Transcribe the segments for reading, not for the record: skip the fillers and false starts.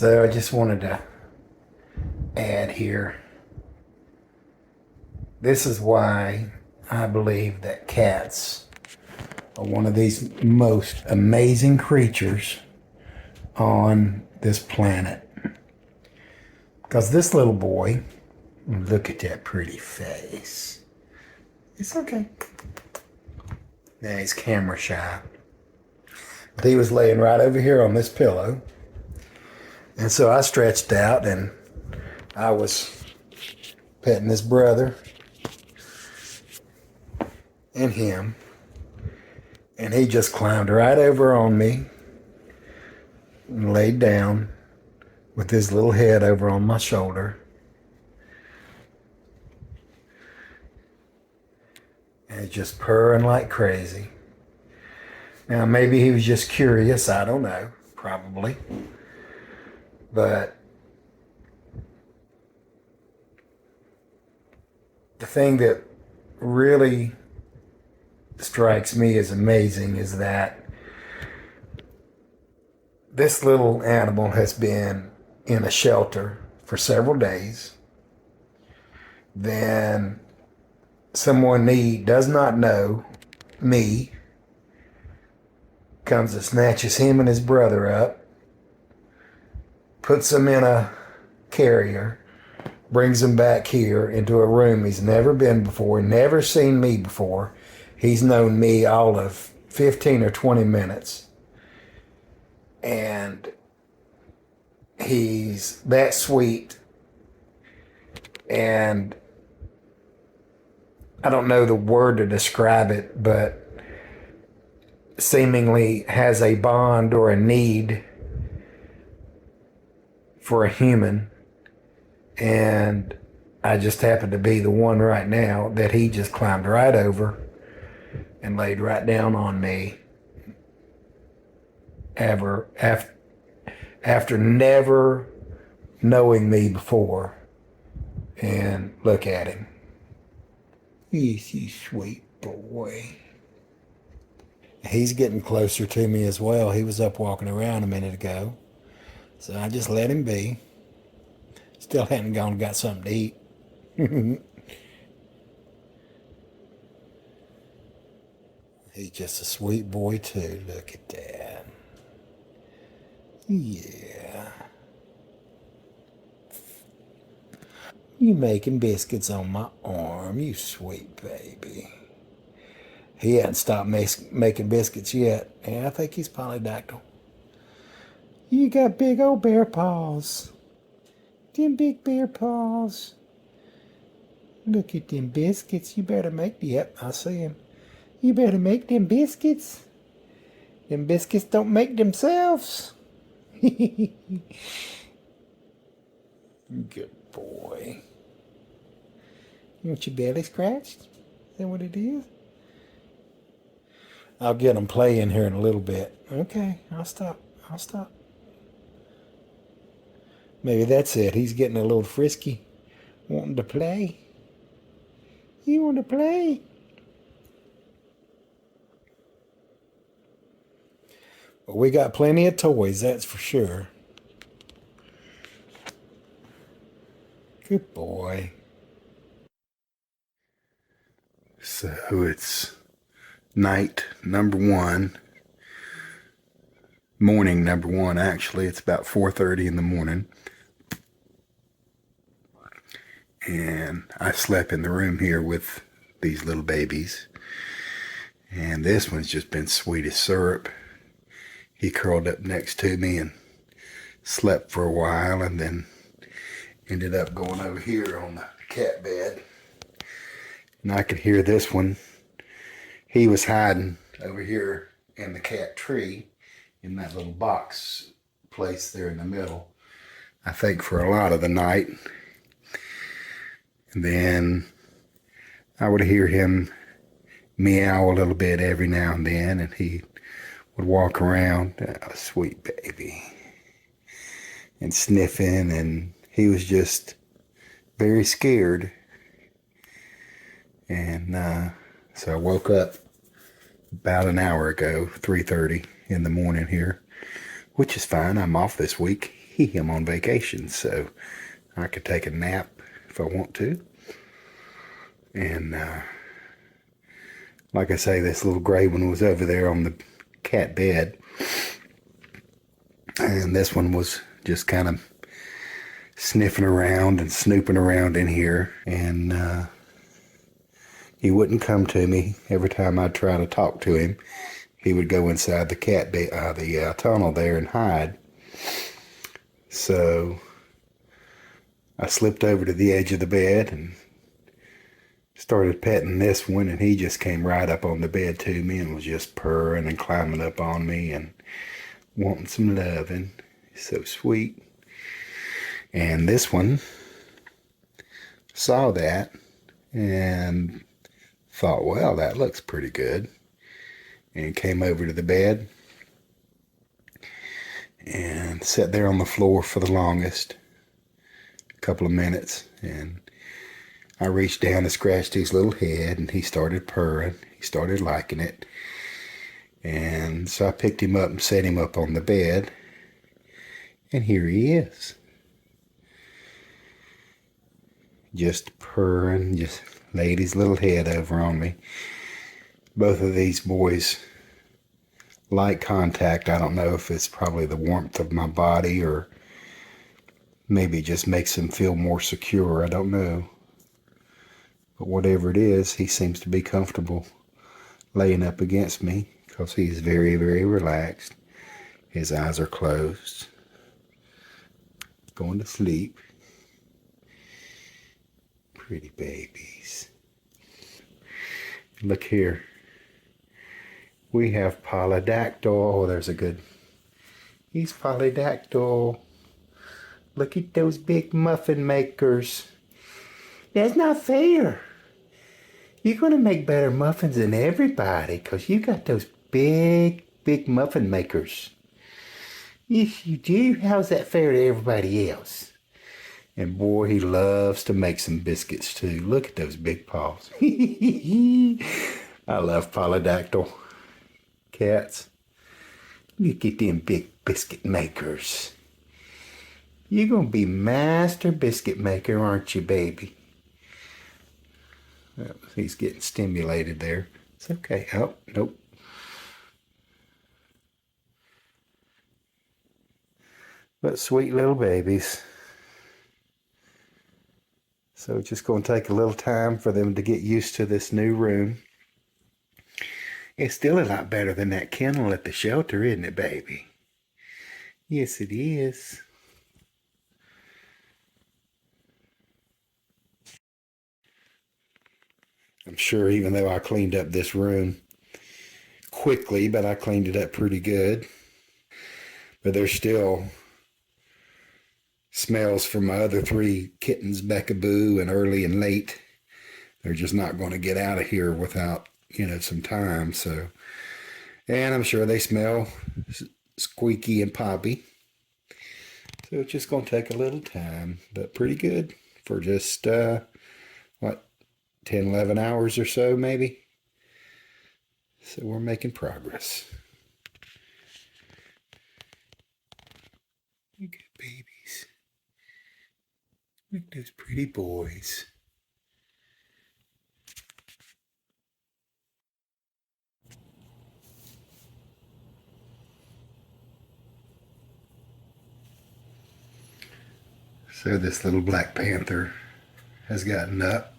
So I just wanted to add here. This is why I believe that cats are one of these most amazing creatures on this planet. Because this little boy, look at that pretty face. It's okay. Now he's camera shy. But he was laying right over here on this pillow. And so I stretched out and I was petting his brother and him. And he just climbed right over on me and laid down with his little head over on my shoulder. And he's just purring like crazy. Now, maybe he was just curious. I don't know. Probably. But the thing that really strikes me as amazing is that this little animal has been in a shelter for several days. Then someone he does not know, me, comes and snatches him and his brother up, puts them in a carrier, brings them back here into a room he's never been before, never seen me before. He's known me all of 15 or 20 minutes. And he's that sweet. And I don't know the word to describe it, but seemingly has a bond or a need for a human. And I just happen to be the one right now that he just climbed right over and laid right down on me after never knowing me before. And look at him. He's a sweet boy. He's getting closer to me as well. He was up walking around a minute ago. So I just let him be. Still hadn't gone and got something to eat. He's just a sweet boy too. Look at that. Yeah. You making biscuits on my arm, you sweet baby. He hadn't stopped making biscuits yet. Yeah, I think he's polydactyl. You got big old bear paws. Them big bear paws. Look at them biscuits. You better make them. Yep, I see him. You better make them biscuits. Them biscuits don't make themselves. Good boy. You want your belly scratched? Is that what it is? I'll get him playing here in a little bit. Okay, I'll stop. Maybe that's it. He's getting a little frisky. Wanting to play. You want to play? Well, we got plenty of toys, that's for sure. Good boy. So it's night number one. Morning number one, actually. It's about 4:30 in the morning. And I slept in the room here with these little babies. And this one's just been sweet as syrup. He curled up next to me and slept for a while and then ended up going over here on the cat bed. And I could hear this one. He was hiding over here in the cat tree in that little box place there in the middle, I think for a lot of the night. And then I would hear him meow a little bit every now and then, and he would walk around, oh, sweet baby, and sniffing, and he was just very scared. And so I woke up about an hour ago, 3:30 in the morning here, which is fine. I'm off this week. I'm on vacation, so I could take a nap if I want to. And like I say, this little gray one was over there on the cat bed. And this one was just kind of sniffing around and snooping around in here. And he wouldn't come to me. Every time I'd try to talk to him, he would go inside the the tunnel there and hide. So I slipped over to the edge of the bed and started petting this one, and he just came right up on the bed to me and was just purring and climbing up on me and wanting some loving. So sweet. And this one saw that and thought, well, that looks pretty good, and came over to the bed and sat there on the floor for the longest, a couple of minutes, and I reached down and scratched his little head, and he started purring. He started liking it. And so I picked him up and set him up on the bed, and here he is. Just purring, just laid his little head over on me. Both of these boys like contact. I don't know if it's probably the warmth of my body or maybe it just makes them feel more secure. I don't know. But whatever it is, he seems to be comfortable laying up against me because he's very, very relaxed. His eyes are closed, going to sleep. Pretty babies. Look here. We have polydactyl. Oh, there's a good. He's polydactyl. Look at those big muffin makers. That's not fair. You're going to make better muffins than everybody because you got those big, big muffin makers. Yes, you do. How's that fair to everybody else? And boy, he loves to make some biscuits too. Look at those big paws. I love polydactyl cats. Look at them big biscuit makers. You're going to be master biscuit maker, aren't you, baby? Oh, he's getting stimulated there. It's okay. Oh, nope. But sweet little babies. So it's just going to take a little time for them to get used to this new room. It's still a lot better than that kennel at the shelter, isn't it, baby? Yes, it is. I'm sure even though I cleaned up this room quickly, but I cleaned it up pretty good. But there's still smells from my other three kittens, Beckaboo and Early and Late. They're just not going to get out of here without, some time. So, and I'm sure they smell Squeaky and Poppy. So it's just going to take a little time, but pretty good for just, 10, 11 hours or so, maybe. So we're making progress. Look at babies. Look at those pretty boys. So this little Black Panther has gotten up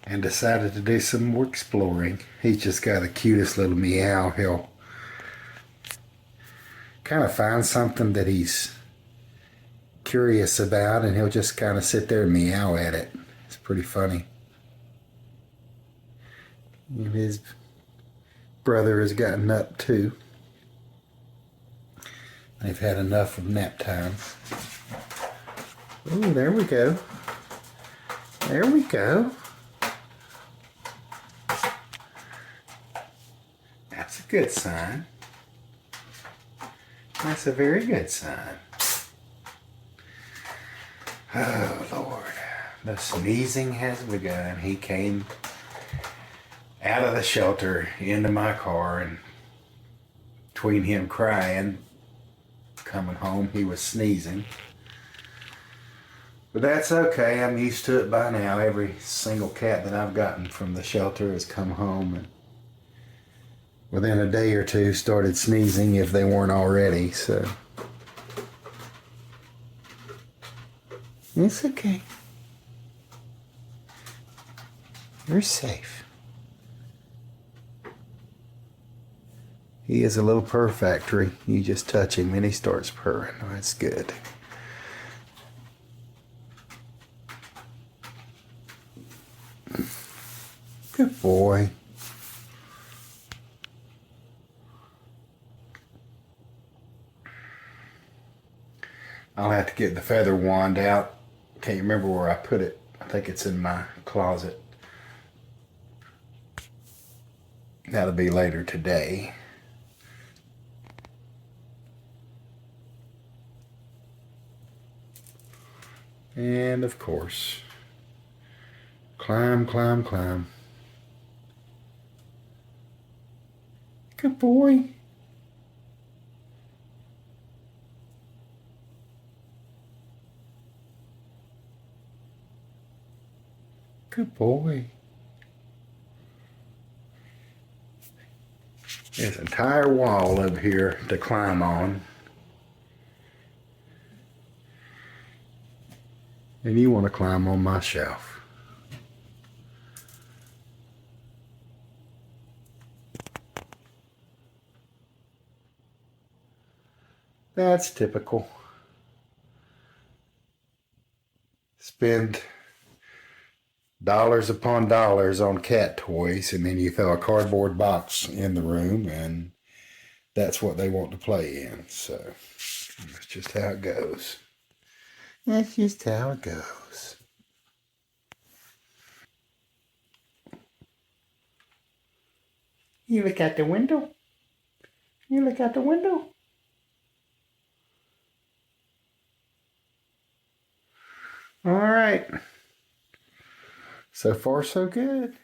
and decided to do some more exploring. He's just got the cutest little meow. He'll kind of find something that he's curious about and he'll just kind of sit there and meow at it. It's pretty funny. And his brother has gotten up too. They've had enough of nap time. Oh, there we go. There we go. That's a good sign. That's a very good sign. Oh, Lord. The sneezing has begun. He came out of the shelter into my car, and between him crying coming home. He was sneezing. But that's okay. I'm used to it by now. Every single cat that I've gotten from the shelter has come home and within a day or two started sneezing if they weren't already. So it's okay. You're safe. He is a little purr factory. You just touch him and he starts purring. Oh, that's good. Good boy. I'll have to get the feather wand out. Can't remember where I put it. I think it's in my closet. That'll be later today. And of course, climb, climb, climb. Good boy. Good boy. There's an entire wall up here to climb on. And you want to climb on my shelf. That's typical. Spend dollars upon dollars on cat toys, and then you throw a cardboard box in the room, and that's what they want to play in. So that's just how it goes. That's just how it goes. You look out the window. You look out the window. All right. So far, so good.